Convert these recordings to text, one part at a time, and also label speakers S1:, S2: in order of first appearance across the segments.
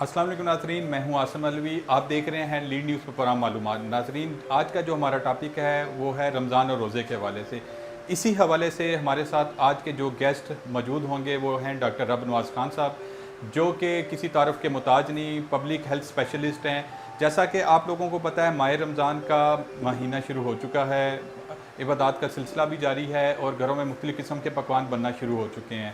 S1: अस्सलाम वालेकुम नाज़रीन, मैं हूं आसिम अलवी। आप देख रहे हैं लीड न्यूज़ पे प्रोग्राम मालूमात। नाज़रीन, आज का जो हमारा टॉपिक है वो है रमज़ान और रोज़े के हवाले से। इसी हवाले से हमारे साथ आज के जो गेस्ट मौजूद होंगे वो हैं डॉक्टर रब नवाज़ खान साहब, जो कि किसी तारफ़ के मुताज नहीं, पब्लिक हेल्थ स्पेशलिस्ट हैं। जैसा कि आप लोगों को पता है, माह रमज़ान का महीना शुरू हो चुका है, इबादत का सिलसिला भी जारी है और घरों में मुख्तलिफ़ किस्म के पकवान बनना शुरू हो चुके हैं।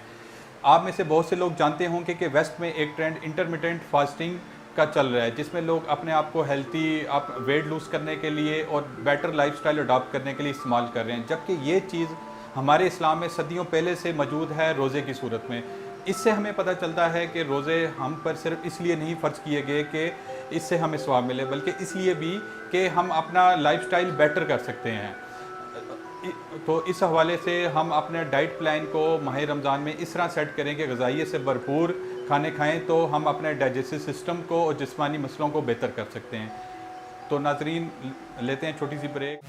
S1: आप में से बहुत से लोग जानते होंगे कि वेस्ट में एक ट्रेंड इंटरमिटेंट फास्टिंग का चल रहा है, जिसमें लोग अपने आप को हेल्थी आप वेट लूज़ करने के लिए और बेटर लाइफस्टाइल अडॉप्ट करने के लिए इस्तेमाल कर रहे हैं, जबकि ये चीज़ हमारे इस्लाम में सदियों पहले से मौजूद है रोज़े की सूरत में। इससे हमें पता चलता है कि रोज़े हम पर सिर्फ इसलिए नहीं फ़र्ज किए गए कि इससे हमें स्वाब मिले, बल्कि इसलिए भी कि हम अपना लाइफस्टाइल बेटर कर सकते हैं। तो इस हवाले से हम अपने डाइट प्लान को माह रमज़ान में इस तरह सेट करें कि ग़िज़ाइयत से भरपूर खाने खाएं, तो हम अपने डाइजेस्टिव सिस्टम को और जिस्मानी मसलों को बेहतर कर सकते हैं। तो नाज़रीन, लेते हैं छोटी सी ब्रेक।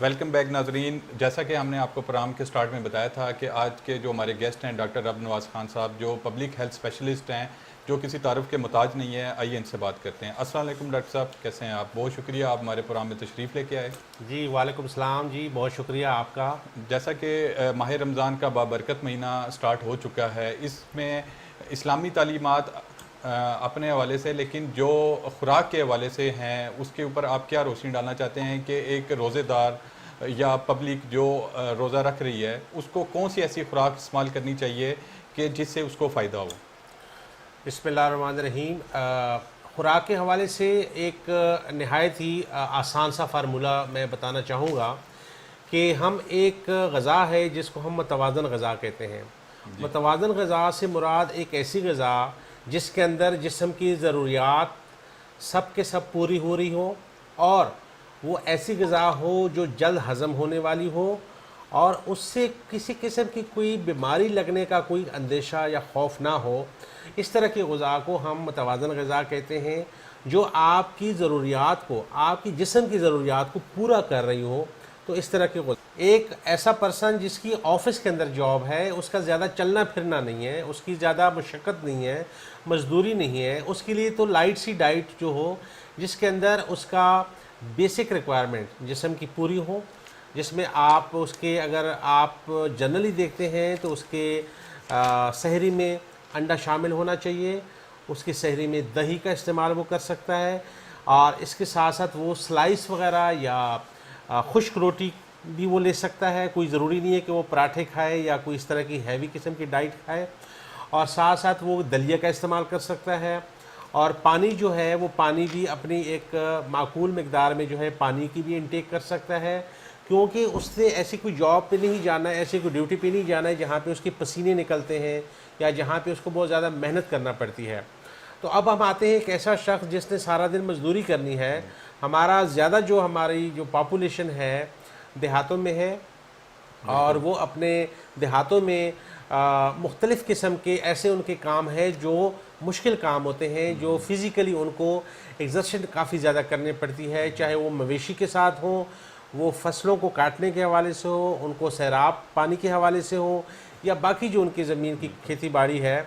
S1: वेलकम बैक नाजरीन। जैसा कि हमने आपको प्रोग्राम के स्टार्ट में बताया था कि आज के जो हमारे गेस्ट हैं डॉक्टर रब नवाज़ खान साहब, जो पब्लिक हेल्थ स्पेशलिस्ट हैं, जो किसी तारुफ के मुताज नहीं है। आइए इनसे बात करते हैं। अस्सलाम वालेकुम डॉक्टर साहब, कैसे हैं आप? बहुत शुक्रिया आप हमारे प्रोग्राम में तशरीफ़ लेके आए।
S2: जी वालेकुम सलाम जी, बहुत शुक्रिया आपका।
S1: जैसा कि माह रमज़ान का बाबरकत महीना स्टार्ट हो चुका है, इसमें इस्लामी तालीमात अपने हवाले से, लेकिन जो खुराक के हवाले से हैं उसके ऊपर आप क्या रोशनी डालना चाहते हैं कि एक रोज़ेदार या पब्लिक जो रोज़ा रख रही है उसको कौन सी ऐसी खुराक इस्तेमाल करनी चाहिए कि जिससे उसको फ़ायदा हो?
S2: बिस्मिल्लाहिर्रहमानिर्रहीम। खुराक के हवाले से एक नहायत ही आसान सा फार्मूला मैं बताना चाहूँगा कि हम एक ग़ज़ा है जिसको हम मतवाज़न ग़ज़ा कहते हैं। मतवाज़न ग़ज़ा से मुराद एक ऐसी ग़ज़ा जिसके अंदर जिस्म की ज़रूरियात सब के सब पूरी हो रही हो, और वो ऐसी ग़िज़ा हो जो जल्द हज़म होने वाली हो और उससे किसी किस्म की कोई बीमारी लगने का कोई अंदेशा या खौफ ना हो। इस तरह की ग़िज़ा को हम मतवाज़न ग़िज़ा कहते हैं, जो आपकी ज़रूरियात को, आपकी जिस्म की ज़रूरियात को पूरा कर रही हो। तो इस तरह की एक ऐसा पर्सन जिसकी ऑफ़िस के अंदर जॉब है, उसका ज़्यादा चलना फिरना नहीं है, उसकी ज़्यादा मशक्क़त नहीं है, मज़दूरी नहीं है, उसके लिए तो लाइट सी डाइट जो हो, जिसके अंदर उसका बेसिक रिक्वायरमेंट जिस्म की पूरी हो, जिसमें आप उसके, अगर आप जनरली देखते हैं तो उसके सहरी में अंडा शामिल होना चाहिए, उसकी सहरी में दही का इस्तेमाल वो कर सकता है, और इसके साथ साथ वो स्लाइस वग़ैरह या खुश्क रोटी भी वो ले सकता है। कोई ज़रूरी नहीं है कि वो पराठे खाए या कोई इस तरह की हैवी किस्म की डाइट खाए, और साथ साथ वो दलिया का इस्तेमाल कर सकता है। और पानी जो है वो पानी भी अपनी एक माकूल मिकदार में जो है पानी की भी इंटेक कर सकता है, क्योंकि उससे ऐसी कोई जॉब पे नहीं जाना है, ऐसी कोई ड्यूटी पे नहीं जाना है जहाँ पे उसके पसीने निकलते हैं या जहाँ पे उसको बहुत ज़्यादा मेहनत करना पड़ती है। तो अब हम आते हैं एक ऐसा शख्स जिसने सारा दिन मजदूरी करनी है। हमारा ज़्यादा जो हमारी जो पॉपुलेशन है देहातों में है, और वो अपने देहातों में मुख्तलिफ़ किस्म के ऐसे उनके काम हैं जो मुश्किल काम होते हैं, जो फ़िज़िकली उनको एक्सर्शन काफ़ी ज़्यादा करनी पड़ती है, चाहे वो मवेशी के साथ हो, वो फसलों को काटने के हवाले से हो, उनको सैराब पानी के हवाले से हो, या बाकी जो उनकी ज़मीन की खेती बाड़ी है।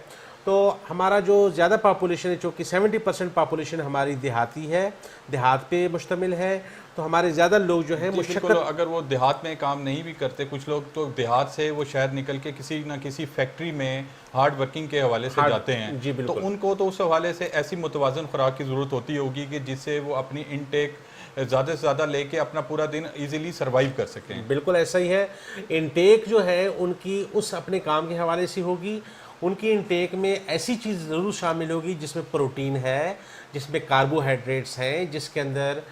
S2: तो हमारा जो ज़्यादा पॉपुलेशन है, चूँकि 70% पॉपुलेशन हमारी देहाती है, देहात पे मुश्तमिल है, तो हमारे ज़्यादा लोग जो है मुशक्क़त,
S1: अगर वो देहात में काम नहीं भी करते, कुछ लोग तो देहात से वो शहर निकल के किसी न किसी फैक्ट्री में हार्ड वर्किंग के हवाले से जाते हैं।
S2: जी
S1: तो उनको तो उस हवाले से ऐसी मुतवाज़न खुराक की ज़रूरत होती होगी कि जिससे वो अपनी इनटेक ज़्यादा से ज़्यादा लेके अपना पूरा दिन इजीली सर्वाइव कर सकें।
S2: बिल्कुल ऐसा ही है। इनटेक जो है उनकी उस अपने काम के हवाले से होगी। उनकी इनटेक में ऐसी चीज़ ज़रूर शामिल होगी जिसमें प्रोटीन है, जिसमें कार्बोहाइड्रेट्स हैं, जिसके अंदर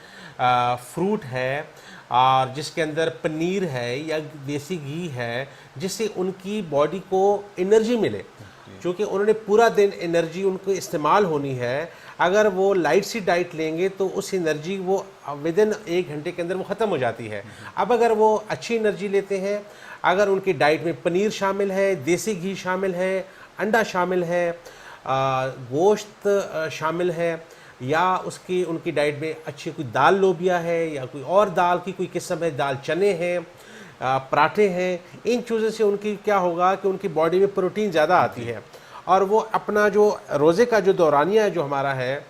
S2: फ्रूट है, और जिसके अंदर पनीर है या देसी घी है, जिससे उनकी बॉडी को एनर्जी मिले, क्योंकि उन्होंने पूरा दिन एनर्जी उनको इस्तेमाल होनी है। अगर वो लाइट सी डाइट लेंगे तो उस एनर्जी वो विद इन 1 घंटे के अंदर वो ख़त्म हो जाती है। अब अगर वो अच्छी एनर्जी लेते हैं, अगर उनकी डाइट में पनीर शामिल है, देसी घी शामिल है, अंडा शामिल है, गोश्त शामिल है, या उसकी उनकी डाइट में अच्छी कोई दाल लोबिया है या कोई और दाल की कोई किस्म है, दाल चने हैं, पराठे हैं, इन चीज़ों से उनकी क्या होगा कि उनकी बॉडी में प्रोटीन ज़्यादा आती है और वो अपना जो रोज़े का जो दौरानिया जो हमारा है,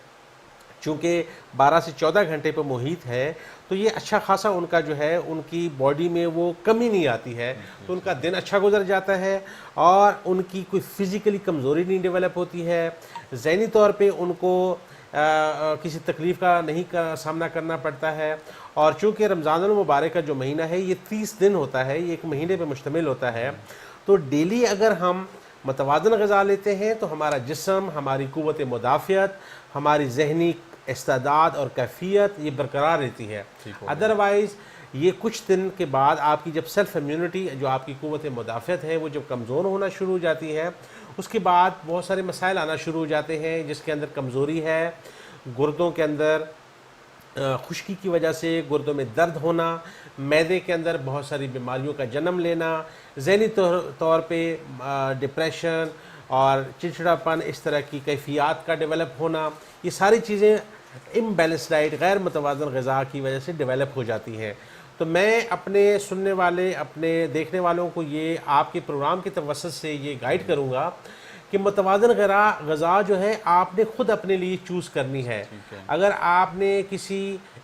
S2: चूँकि 12 से 14 घंटे पर मुहित है, तो ये अच्छा खासा उनका जो है उनकी बॉडी में वो कमी नहीं आती है, तो उनका दिन अच्छा गुजर जाता है और उनकी कोई फिज़िकली कमज़ोरी नहीं डेवलप होती है। ज़हनी तौर पे उनको किसी तकलीफ़ का नहीं का सामना करना पड़ता है। और चूँकि रमज़ानुल मुबारक का जो महीना है ये 30 दिन होता है, ये एक महीने पे मुश्तमिल होता है, तो डेली अगर हम मतवाज़न ग़िज़ा लेते हैं तो हमारा जिस्म, हमारी क़ुव्वत मुदाफ़ियत, हमारी ज़हनी इस्तेदाद और कैफ़ियत ये बरकरार रहती है। अदरवाइज़ ये कुछ दिन के बाद आपकी जब सेल्फ़ इम्यूनिटी, जो आपकी क़ुव्वत मुदाफ़ियत है, वो जब कमज़ोर होना शुरू हो जाती है, उसके बाद बहुत सारे मसाइल आना शुरू हो जाते हैं, जिसके अंदर कमज़ोरी है, गुर्दों के अंदर खुश्की की वजह से गुर्दों में दर्द होना, मैदे के अंदर बहुत सारी बीमारियों का जन्म लेना, ज़हनी तौर पे डिप्रेशन और चिड़चिड़ापन, इस तरह की कैफियत का डेवलप होना, ये सारी चीज़ें इम्बैलेंस डाइट, गैर मुतवाज़न ग़िज़ा की वजह से डेवलप हो जाती हैं। तो मैं अपने सुनने वाले, अपने देखने वालों को ये आपके प्रोग्राम की तवज्जो से ये गाइड करूँगा कि मुतवाज़न ग़िज़ा जो है आपने ख़ुद अपने लिए चूज़ करनी है। अगर आपने किसी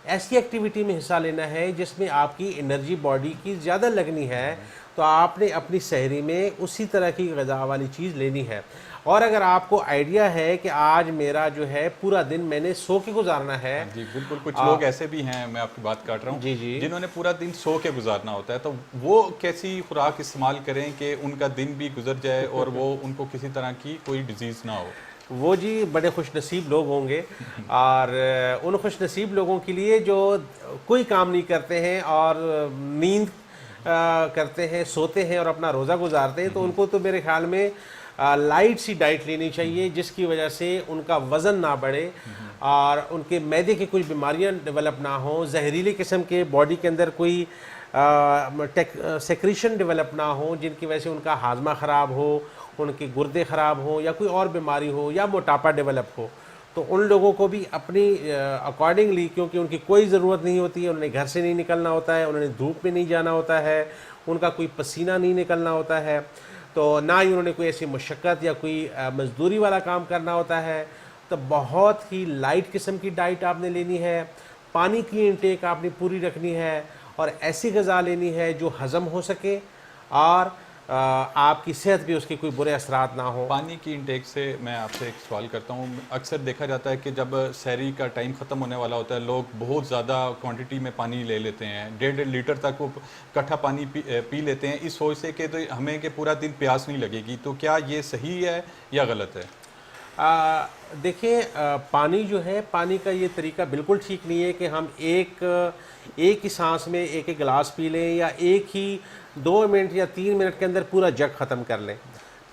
S2: ऐसी एक्टिविटी में हिस्सा लेना है जिसमें आपकी एनर्जी बॉडी की ज़्यादा लगनी है, तो आपने अपनी सहरी में उसी तरह की ग़िज़ा वाली चीज़ लेनी है। और अगर आपको आइडिया है कि आज मेरा जो है पूरा दिन मैंने सो के गुजारना है,
S1: जी बिल्कुल, कुछ लोग ऐसे भी हैं, मैं आपकी बात काट रहा हूँ,
S2: जी जी,
S1: जिन्होंने पूरा दिन सो के गुजारना होता है, तो वो कैसी खुराक इस्तेमाल करें कि उनका दिन भी गुजर जाए और वो उनको किसी तरह की कोई डिजीज़ ना हो?
S2: वो जी बड़े खुश नसीब लोग होंगे और उन खुश नसीब लोगों के लिए जो कोई काम नहीं करते हैं और नींद करते हैं, सोते हैं और अपना रोज़ा गुजारते हैं, तो उनको तो मेरे ख्याल में लाइट सी डाइट लेनी चाहिए, जिसकी वजह से उनका वज़न ना बढ़े और उनके मैदे की कुछ बीमारियां डेवलप ना हो, जहरीली किस्म के बॉडी के अंदर कोई सेक्रीशन डेवलप ना हो, जिनकी वजह से उनका हाजमा ख़राब हो, उनके गुर्दे ख़राब हो या कोई और बीमारी हो या मोटापा डेवलप हो। तो उन लोगों को भी अपनी अकॉर्डिंगली, क्योंकि उनकी कोई ज़रूरत नहीं होती है, उन्हें घर से नहीं निकलना होता है, उन्हें धूप में नहीं जाना होता है, उनका कोई पसीना नहीं निकलना होता है, तो ना ही उन्होंने कोई ऐसी मशक्क़त या कोई मज़दूरी वाला काम करना होता है। तो बहुत ही लाइट किस्म की डाइट आपने लेनी है, पानी की इंटेक आपने पूरी रखनी है और ऐसी ग़िज़ा लेनी है जो हज़म हो सके और आपकी सेहत भी उसके कोई बुरे असरात ना हो।
S1: पानी की इंटेक से मैं आपसे एक सवाल करता हूँ, अक्सर देखा जाता है कि जब सहरी का टाइम ख़त्म होने वाला होता है, लोग बहुत ज़्यादा क्वांटिटी में पानी ले लेते हैं, 1.5 लीटर तक वो इकट्ठा पानी पी लेते हैं, इस सोच से कि तो हमें कि पूरा दिन प्यास नहीं लगेगी। तो क्या ये सही है या गलत है?
S2: देखिए, पानी जो है, पानी का ये तरीका बिल्कुल ठीक नहीं है कि हम एक ही सांस में एक एक गिलास पी लें या एक ही 2 मिनट या 3 मिनट के अंदर पूरा जग ख़त्म कर लें।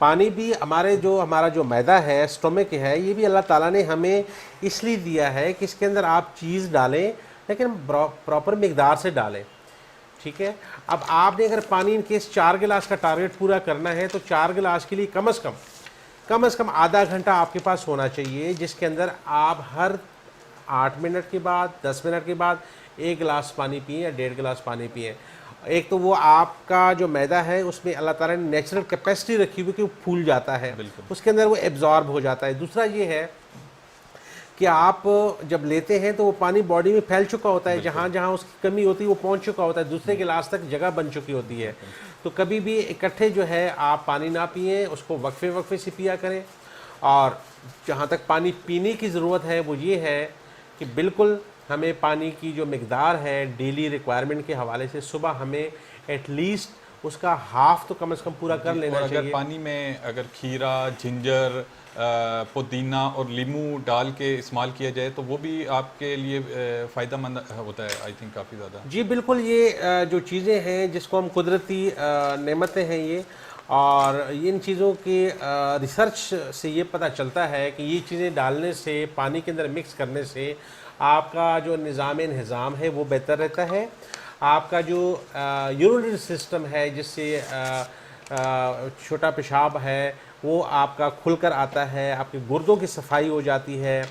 S2: पानी भी हमारा जो मैदा है, स्टोमक है, ये भी अल्लाह ताला ने हमें इसलिए दिया है कि इसके अंदर आप चीज़ डालें, लेकिन प्रॉपर मिकदार से डालें, ठीक है। अब आपने अगर पानी इन केस 4 गिलास का टारगेट पूरा करना है, तो 4 गिलास के लिए कम से कम आधा घंटा आपके पास होना चाहिए, जिसके अंदर आप हर 8 मिनट के बाद, 10 मिनट के बाद 1 गिलास पानी पिएँ या 1.5 गिलास पानी पिएँ। एक तो वो आपका जो मैदा है उसमें अल्लाह ताला ने नेचुरल कैपेसिटी रखी हुई कि वो फूल जाता है, उसके अंदर वो एब्जॉर्ब हो जाता है। दूसरा ये है कि आप जब लेते हैं तो वो पानी बॉडी में फैल चुका होता है, जहाँ जहाँ उसकी कमी होती है वो पहुँच चुका होता है, दूसरे गिलास तक जगह बन चुकी होती है। तो कभी भी इकट्ठे जो है आप पानी ना पिएँ, उसको वक्फे से पिया करें। और जहाँ तक पानी पीने की ज़रूरत है वो ये है कि बिल्कुल हमें पानी की जो मिकदार है डेली रिक्वायरमेंट के हवाले से, सुबह हमें एटलीस्ट उसका हाफ तो कम से कम पूरा कर लेना चाहिए।
S1: अगर पानी में अगर खीरा, जिंजर, पुदीना और लीमू डाल के इस्तेमाल किया जाए तो वो भी आपके लिए फ़ायदेमंद होता है, आई थिंक काफ़ी ज़्यादा।
S2: जी बिल्कुल, ये जो चीज़ें हैं जिसको हम कुदरती नेमतें हैं ये, और इन चीज़ों की रिसर्च से ये पता चलता है कि ये चीज़ें डालने से, पानी के अंदर मिक्स करने से आपका जो निज़ाम है वो बेहतर रहता है। आपका जो यूरिनरी सिस्टम है, जिससे छोटा पेशाब है वो आपका खुलकर आता है, आपके गुर्दों की सफाई हो जाती है,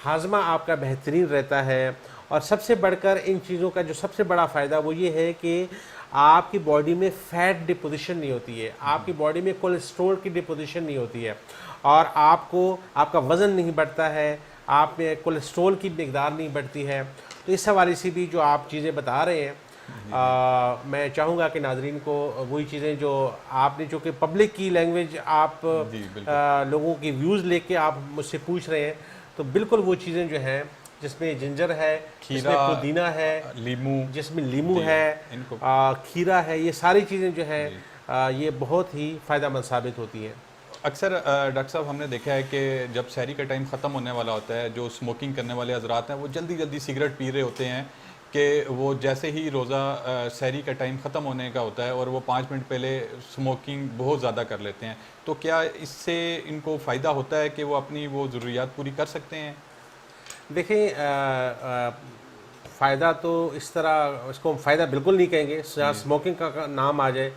S2: हाजमा आपका बेहतरीन रहता है। और सबसे बढ़कर इन चीज़ों का जो सबसे बड़ा फ़ायदा वो ये है कि आपकी बॉडी में फ़ैट डिपोजिशन नहीं होती है, आपकी बॉडी में कोलेस्ट्रॉल की डिपोजिशन नहीं होती है, और आपका वज़न नहीं बढ़ता है, आप में कोलेस्ट्रॉल की मिकदार नहीं बढ़ती है। तो इस हवाले से भी जो आप चीज़ें बता रहे हैं, मैं चाहूँगा कि नाज़रीन को वही चीज़ें जो आपने, जो कि पब्लिक की लैंग्वेज आप लोगों की व्यूज़ लेके आप मुझसे पूछ रहे हैं, तो बिल्कुल वो चीज़ें जो हैं जिसमें जिंजर है, जिसमें पुदीना है,
S1: लीमू,
S2: जिसमें लीमू है, खीरा है, ये सारी चीज़ें जो है ये बहुत ही फ़ायदेमंद साबित होती हैं।
S1: अक्सर डॉक्टर साहब हमने देखा है कि जब शहरी का टाइम ख़त्म होने वाला होता है, जो स्मोकिंग करने वाले हजरात हैं वो जल्दी जल्दी सिगरेट पी रहे होते हैं कि वो जैसे ही रोज़ा शहरी का टाइम ख़त्म होने का होता है और वो 5 मिनट पहले स्मोकिंग बहुत ज़्यादा कर लेते हैं। तो क्या इससे इनको फ़ायदा होता है कि वो अपनी वो ज़रूरियात पूरी कर सकते हैं?
S2: देखिए, फ़ायदा तो इस तरह, इसको हम फ़ायदा बिल्कुल नहीं कहेंगे, जहाँ स्मोकिंग का नाम आ जाए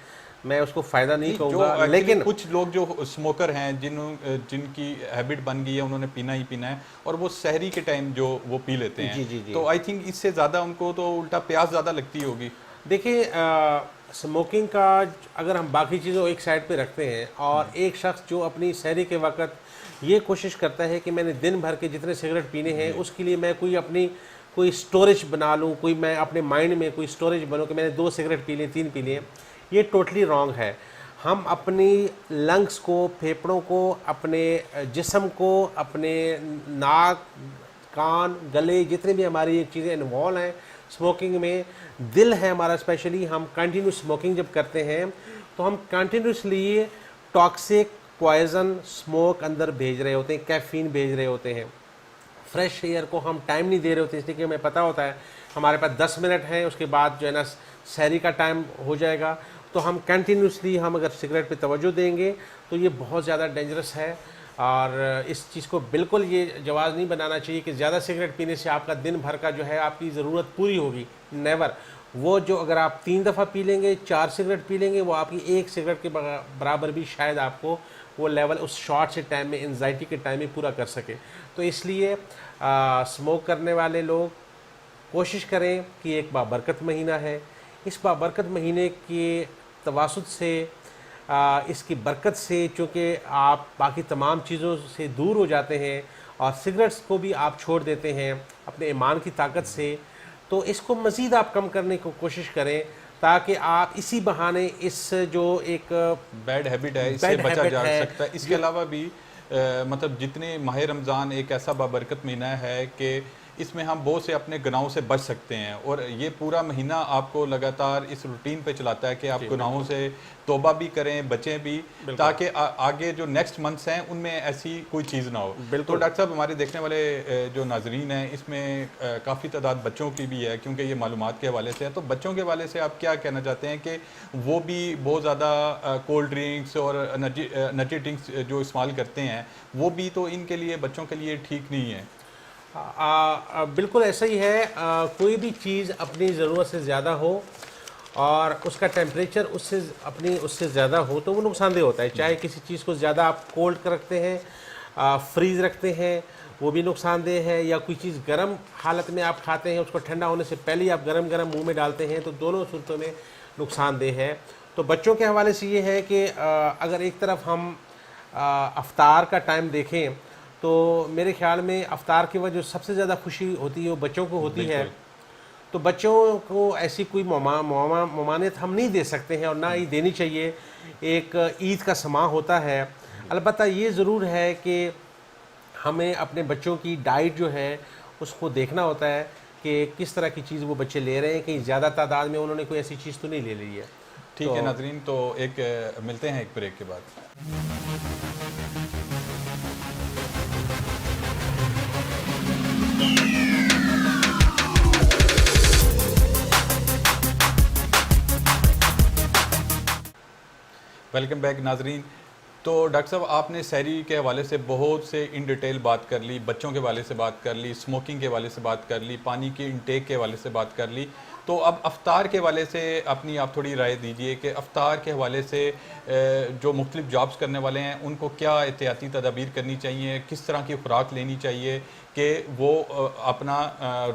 S2: मैं उसको फ़ायदा नहीं कहूँगा। लेकिन
S1: कुछ लोग जो स्मोकर हैं, जिनकी हैबिट बन गई है, उन्होंने पीना ही पीना है और वो शहरी के टाइम जो वो पी लेते हैं,
S2: जी।
S1: तो आई थिंक इससे ज़्यादा उनको तो उल्टा प्यास ज़्यादा लगती होगी।
S2: देखिए, स्मोकिंग का अगर हम बाकी चीज़ों एक साइड पे रखते हैं और एक शख्स जो अपनी शहरी के वक्त ये कोशिश करता है कि मैंने दिन भर के जितने सिगरेट पीने हैं उसके लिए मैं कोई स्टोरेज बना लूँ, मैं अपने माइंड में कोई स्टोरेज बनूँ कि मैंने 2 सिगरेट पी लिए, 3 पी लिए, ये टोटली रॉन्ग है। हम अपनी लंग्स को, फेफड़ों को, अपने जिस्म को, अपने नाक, कान, गले, जितने भी हमारी ये चीज़ें इन्वॉल्व हैं स्मोकिंग में, दिल है हमारा स्पेशली, हम कंटिन्यू स्मोकिंग जब करते हैं तो हम कंटिन्यूसली टॉक्सिक पॉइजन स्मोक अंदर भेज रहे होते हैं, कैफीन भेज रहे होते हैं। फ्रेश एयर को हम टाइम नहीं दे रहे होते, इसलिए कि हमें पता होता है हमारे पास 10 मिनट हैं, उसके बाद जो है ना शहरी का टाइम हो जाएगा। तो हम कंटिन्यूसली हम अगर सिगरेट पे तवज्जो देंगे तो ये बहुत ज़्यादा डेंजरस है। और इस चीज़ को बिल्कुल ये जवाज़ नहीं बनाना चाहिए कि ज़्यादा सिगरेट पीने से आपका दिन भर का जो है आपकी ज़रूरत पूरी होगी, नेवर। वो जो अगर आप 3 दफ़ा पी लेंगे, 4 सिगरेट पी लेंगे, वो आपकी 1 सिगरेट के बराबर भी शायद आपको वो लेवल उस शॉर्ट से टाइम में, एंजाइटी के टाइम में पूरा कर सके। तो इसलिए स्मोक करने वाले लोग कोशिश करें कि एक बाबरकत महीना है, इस बाबरकत महीने के तवासुत से, इसकी बरकत से, चूँकि आप बाकी तमाम चीज़ों से दूर हो जाते हैं और सिगरेट्स को भी आप छोड़ देते हैं अपने ईमान की ताकत से, तो इसको मज़ीद आप कम करने की कोशिश करें ताकि आप इसी बहाने इस जो एक
S1: बैड हैबिट है इससे बचा जा सकता है। इसके अलावा भी मतलब जितने माह रमज़ान एक ऐसा बाबरकत महीना है कि इसमें हम बहुत से अपने गुनाहों से बच सकते हैं और ये पूरा महीना आपको लगातार इस रूटीन पे चलाता है कि आप गुनाहों से तौबा भी करें, बचें भी, ताकि आगे जो नेक्स्ट मंथ्स हैं उनमें ऐसी कोई चीज़ ना हो। तो डॉक्टर साहब, हमारे देखने वाले जो नाजरीन हैं इसमें काफ़ी तादाद बच्चों की भी है, क्योंकि ये मालूमात के हवाले से है। तो बच्चों के हवाले से आप क्या कहना चाहते हैं कि वो भी बहुत ज़्यादा कोल्ड ड्रिंक्स और एनर्जी ड्रिंक्स जो इस्तेमाल करते हैं, वो भी तो इनके लिए, बच्चों के लिए ठीक नहीं है?
S2: बिल्कुल ऐसा ही है। कोई भी चीज़ अपनी ज़रूरत से ज़्यादा हो और उसका टेम्परेचर उससे ज़्यादा हो तो वो नुकसानदेह होता है। चाहे किसी चीज़ को ज़्यादा आप कोल्ड कर रखते हैं, फ्रीज़ रखते हैं, वो भी नुकसानदेह है, या कोई चीज़ गर्म हालत में आप खाते हैं, उसको ठंडा होने से पहले ही आप गरम गरम मुंह में डालते हैं, तो दोनों सूरतों में नुकसानदेह है। तो बच्चों के हवाले से ये है कि अगर एक तरफ हम अफ्तार का टाइम देखें तो मेरे ख्याल में अफ्तार के वक्त जो सबसे ज़्यादा खुशी होती है वो बच्चों को होती है। तो बच्चों को ऐसी कोई ममानियत हम नहीं दे सकते हैं और ना ही देनी चाहिए। एक ईद का समा होता है, अलबत्ता ये ज़रूर है कि हमें अपने बच्चों की डाइट जो है उसको देखना होता है कि किस तरह की चीज़ वो बच्चे ले रहे हैं, कहीं ज़्यादा तादाद में उन्होंने कोई ऐसी चीज़ तो नहीं ले ली है।
S1: ठीक है नाज़रीन, तो एक मिलते हैं एक ब्रेक के बाद। वेलकम बैक नाजरीन। तो डॉक्टर साहब, आपने सहरी के हवाले से बहुत से इन डिटेल बात कर ली, बच्चों के हवाले से बात कर ली, स्मोकिंग के हवाले से बात कर ली, पानी की इनटेक के हवाले से बात कर ली। तो अब अफ्तार के हवाले से अपनी आप थोड़ी राय दीजिए कि अफ्तार के हवाले से जो मुख्तलिफ जॉब्स करने वाले हैं उनको क्या एहतियाती तदाबीर करनी चाहिए, किस तरह की खुराक लेनी चाहिए कि वो अपना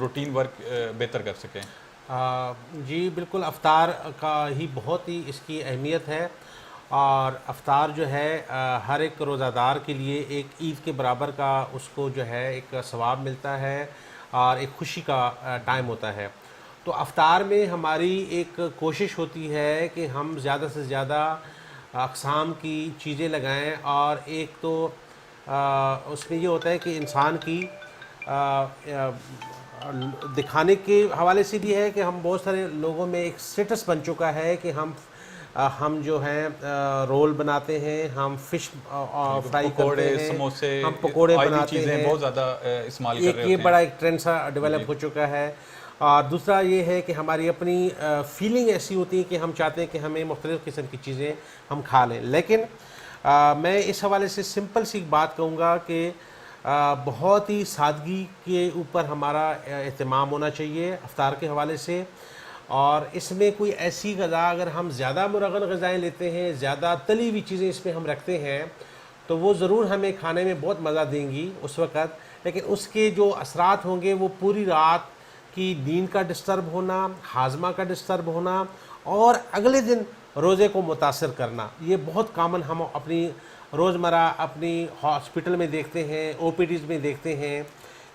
S1: रूटीन वर्क बेहतर कर सकें?
S2: जी बिल्कुल, अफ्तार का ही बहुत ही इसकी अहमियत है। और अफ्तार जो है हर एक रोज़ादार के लिए एक ईद के बराबर का उसको जो है एक सवाब मिलता है और एक खुशी का टाइम होता है। तो अफ्तार में हमारी एक कोशिश होती है कि हम ज़्यादा से ज़्यादा अक़साम की चीज़ें लगाएं। और एक तो उसमें ये होता है कि इंसान की दिखाने के हवाले से भी है कि हम बहुत सारे लोगों में एक स्टेटस बन चुका है कि हम जो हैं रोल बनाते हैं, हम फिश फ्राई करते हैं,
S1: समोसे,
S2: हम पकोड़े बनाते हैं,
S1: बहुत ज़्यादा इस्तेमाल कर रहे होते हैं।
S2: ये बड़ा एक ट्रेंड सा डेवलप हो चुका है। और दूसरा ये है कि हमारी अपनी फीलिंग ऐसी होती है कि हम चाहते हैं कि हमें मुख्तलिफ़ किस्म की चीज़ें हम खा लें। लेकिन मैं इस हवाले से सिंपल सी बात कहूँगा कि बहुत ही सादगी के ऊपर हमारा एहतमाम होना चाहिए अफ्तार के हवाले से। और इसमें कोई ऐसी ग़ज़ा अगर हम ज़्यादा मुरगन ग़ज़ाएँ लेते हैं, ज़्यादा तली हुई चीज़ें इसमें हम रखते हैं, तो वो ज़रूर हमें खाने में बहुत मज़ा देंगी उस वक़्त, लेकिन उसके जो असरात होंगे वो पूरी रात की नींद का डिस्टर्ब होना, हाजमा का डिस्टर्ब होना और अगले दिन रोज़े को मुतासर करना, ये बहुत कॉमन हम अपनी रोज़मर्रा अपनी हॉस्पिटल में देखते हैं, ओपीडीज़ में देखते हैं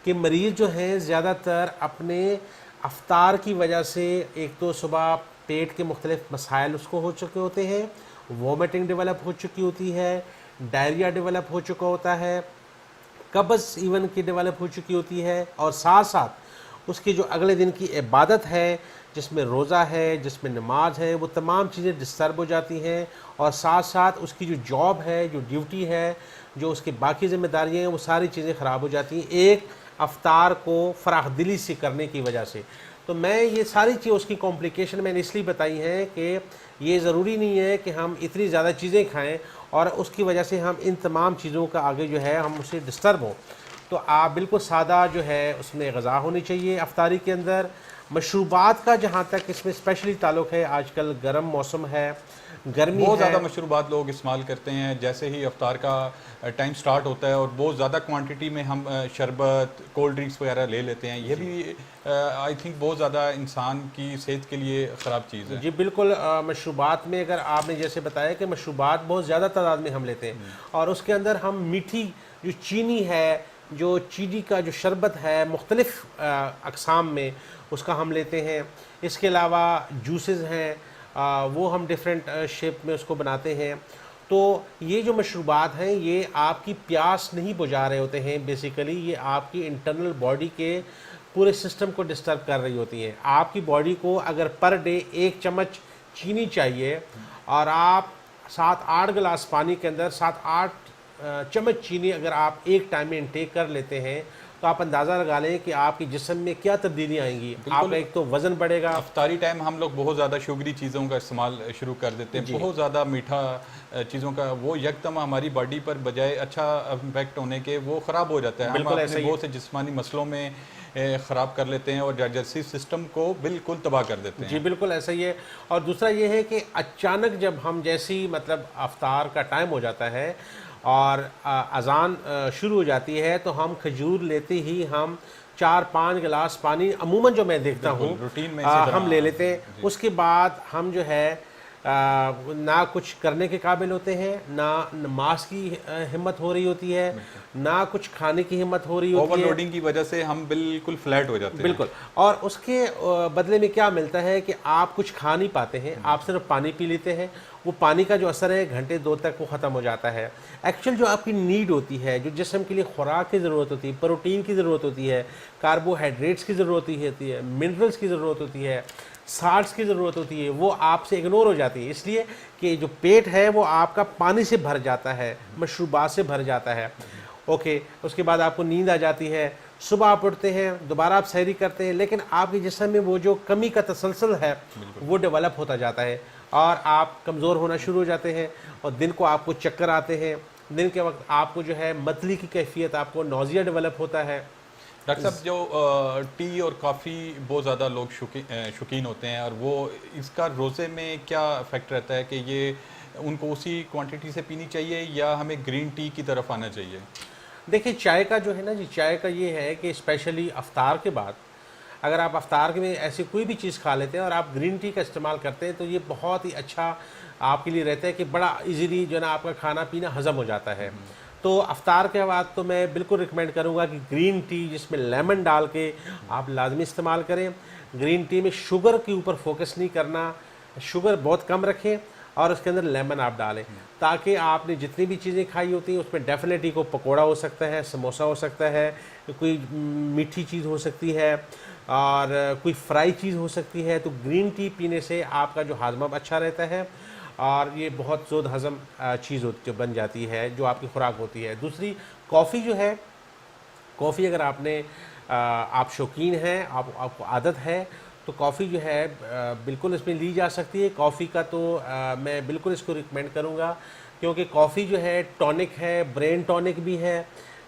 S2: कि मरीज़ जो हैं ज़्यादातर अपने अफ्तार की वजह से एक तो सुबह पेट के मुख्तलिफ मसाइल उसको हो चुके होते हैं, वॉमिटिंग डेवलप हो चुकी होती है, डायरिया डेवलप हो चुका होता है, कब्ज़ इवन की डेवलप हो चुकी होती है। और साथ साथ उसकी जो अगले दिन की इबादत है, जिसमें रोज़ा है, जिसमें नमाज है, वो तमाम चीज़ें डिस्टर्ब हो जाती हैं। और साथ साथ उसकी जो जॉब है, जो ड्यूटी है, जो उसकी बाकी ज़िम्मेदारियाँ हैं, वो सारी चीज़ें ख़राब हो जाती हैं एक अफ्तार को फ़राख़दिली से करने की वजह से। तो मैं ये सारी चीज़ उसकी कॉम्प्लिकेशन मैंने इसलिए बताई हैं कि ये ज़रूरी नहीं है कि हम इतनी ज़्यादा चीज़ें खाएं और उसकी वजह से हम इन तमाम चीज़ों का आगे जो है हम उससे डिस्टर्ब हों। तो आप बिल्कुल सादा जो है उसमें ग़ज़ा होनी चाहिए अफ्तारी के अंदर। मशरूबात का जहाँ तक इसमें स्पेशली ताल्लुक़ है, आजकल गर्म मौसम है, गर्मी
S1: बहुत
S2: है,
S1: ज़्यादा मशरूबात लोग इस्तेमाल करते हैं जैसे ही अफ्तार का टाइम स्टार्ट होता है और बहुत ज़्यादा क्वांटिटी में हम शरबत, कोल्ड ड्रिंक्स वगैरह ले लेते हैं। ये भी आई थिंक बहुत ज़्यादा इंसान की सेहत के लिए ख़राब चीज़ है।
S2: जी बिल्कुल। मशरूबात में अगर आपने जैसे बताया कि मशरूबात बहुत ज़्यादा तादाद में हम लेते हैं और उसके अंदर हम मीठी जो चीनी है, जो चीनी का जो शरबत है मुख्तलिफ़ अक़साम में उसका हम लेते हैं। इसके अलावा जूसेस हैं, वो हम डिफरेंट शेप में उसको बनाते हैं। तो ये जो मशरूबात हैं ये आपकी प्यास नहीं बुझा रहे होते हैं, बेसिकली ये आपकी इंटरनल बॉडी के पूरे सिस्टम को डिस्टर्ब कर रही होती हैं। आपकी बॉडी को अगर पर डे 1 चम्मच चीनी चाहिए और आप 7-8 गिलास पानी के अंदर 7-8 चम्मच चीनी अगर आप एक टाइम में इंटेक कर लेते हैं तो आप अंदाज़ा लगा लें कि आपके जिस्म में क्या तब्दीलियाँ आएंगी। आपका एक तो वज़न बढ़ेगा।
S1: अफ्तारी टाइम हम लोग बहुत ज़्यादा शुगरी चीज़ों का इस्तेमाल शुरू कर देते हैं, बहुत ज़्यादा मीठा चीज़ों का, वो यकदम हमारी बॉडी पर बजाय अच्छा इम्पैक्ट होने के वो ख़राब हो जाता है। हम अपने बहुत से जिस्मानी मसलों में ख़राब कर लेते हैं और डाइजेस्टिव सिस्टम को बिल्कुल तबाह कर देते हैं।
S2: जी बिल्कुल ऐसा ही है। और दूसरा ये है कि अचानक जब हम जैसी मतलब अफ्तार का टाइम हो जाता है और अज़ान शुरू हो जाती है तो हम खजूर लेते ही हम 4-5 गिलास पानी अमूमन जो मैं देखता हूँ
S1: रूटीन में
S2: हम ले लेते हैं। उसके बाद हम जो है ना कुछ करने के काबिल होते हैं, ना नमाज की हिम्मत हो रही होती है, ना कुछ खाने की हिम्मत हो रही होती है।
S1: ओवरलोडिंग की वजह से हम बिल्कुल फ्लैट हो जाते हैं।
S2: बिल्कुल। और उसके बदले में क्या मिलता है कि आप कुछ खा नहीं पाते हैं, आप सिर्फ पानी पी लेते हैं। वो पानी का जो असर है घंटे 2 तक वो ख़त्म हो जाता है। एक्चुअल जो आपकी नीड होती है, जो जिस्म के लिए खुराक की ज़रूरत होती है, प्रोटीन की ज़रूरत होती है, कार्बोहाइड्रेट्स की ज़रूरत होती है, मिनरल्स की ज़रूरत होती है, साल्ट्स की ज़रूरत होती है, वो आपसे इग्नोर हो जाती है। इसलिए कि जो पेट है वो आपका पानी से भर जाता है, मशरूबात से भर जाता है। ओके, उसके बाद आपको नींद आ जाती है। सुबह आप उठते हैं, दोबारा आप सहरी करते हैं, लेकिन आपके जिस्म में वो जो कमी का तसलसल है वो डेवलप होता जाता है और आप कमज़ोर होना शुरू हो जाते हैं और दिन को आपको चक्कर आते हैं, दिन के वक्त आपको जो है मतली की कैफियत, आपको नौजिया डेवलप होता है।
S1: डॉक्टर साहब, जो टी और कॉफ़ी बहुत ज़्यादा लोग शौकीन होते हैं, और वो इसका रोज़े में क्या इफेक्ट रहता है कि ये उनको उसी क्वांटिटी से पीनी चाहिए या हमें ग्रीन टी की तरफ आना चाहिए?
S2: देखिए, चाय का जो है ना जी, चाय का ये है कि स्पेशली अफ्तार के बाद अगर आप अफ्तार में ऐसी कोई भी चीज़ खा लेते हैं और आप ग्रीन टी का इस्तेमाल करते हैं तो ये बहुत ही अच्छा आपके लिए रहता है कि बड़ा इजीली जो है ना आपका खाना पीना हज़म हो जाता है। तो अफ्तार के बाद तो मैं बिल्कुल रिकमेंड करूँगा कि ग्रीन टी जिसमें लेमन डाल के आप लाजमी इस्तेमाल करें। ग्रीन टी में शुगर के ऊपर फोकस नहीं करना, शुगर बहुत कम रखें और उसके अंदर लेमन आप डालें, ताकि आपने जितनी भी चीज़ें खाई होती हैं उसमें डेफिनेटली कोई पकोड़ा हो सकता है, समोसा हो सकता है, कोई मीठी चीज़ हो सकती है और कोई फ्राई चीज़ हो सकती है। तो ग्रीन टी पीने से आपका जो हाजमा अच्छा रहता है और ये बहुत ज़ोद हज़म चीज़ होती बन जाती है जो आपकी खुराक होती है। दूसरी, कॉफ़ी जो है, कॉफ़ी अगर आपने आप शौकीन हैं, आपको आदत है तो कॉफ़ी जो है बिल्कुल इसमें ली जा सकती है। कॉफ़ी का तो मैं बिल्कुल इसको रिकमेंड करूँगा क्योंकि कॉफ़ी जो है टॉनिक है, ब्रेन टॉनिक भी है।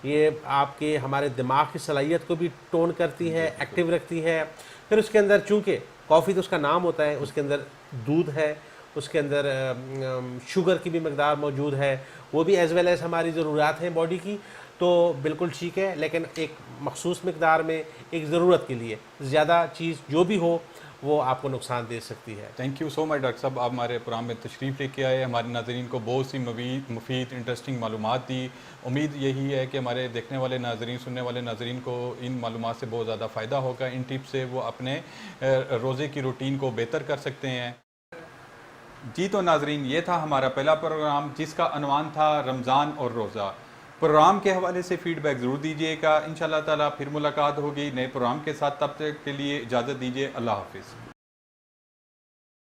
S2: ये आपके हमारे दिमाग की सलाहियत को भी टोन करती है, एक्टिव रखती है। फिर उसके अंदर चूँकि कॉफ़ी तो उसका नाम होता है, उसके अंदर दूध है, उसके अंदर शुगर की भी मकदार मौजूद है, वो भी एज़ वेल एज़ हमारी ज़रूरत हैं बॉडी की, तो बिल्कुल ठीक है। लेकिन एक मखसूस मकदार में, एक ज़रूरत के लिए, ज़्यादा चीज़ जो भी हो वो आपको नुकसान दे सकती है।
S1: Thank you so much doctor साहब, आप हमारे प्रोग्राम में तशरीफ़ लेके आए, हमारे नाज़रीन को बहुत सी मुफीद इंटरेस्टिंग मालूमात दी। उम्मीद यही है कि हमारे देखने वाले नाज़रीन, सुनने वाले नाज़रीन को इन मालूमात से बहुत ज़्यादा फ़ायदा होगा। इन टिप्स से वो अपने रोज़े की रूटीन को बेहतर कर सकते हैं। जी तो नाज़रीन, ये था हमारा पहला प्रोग्राम जिसका अनवान था रमज़ान और रोज़ा। प्रोग्राम के हवाले से फ़ीडबैक ज़रूर दीजिएगा। इंशाअल्लाह ताला फिर मुलाकात होगी नए प्रोग्राम के साथ। तब तक के लिए इजाज़त दीजिए। अल्लाह हाफ़िज़।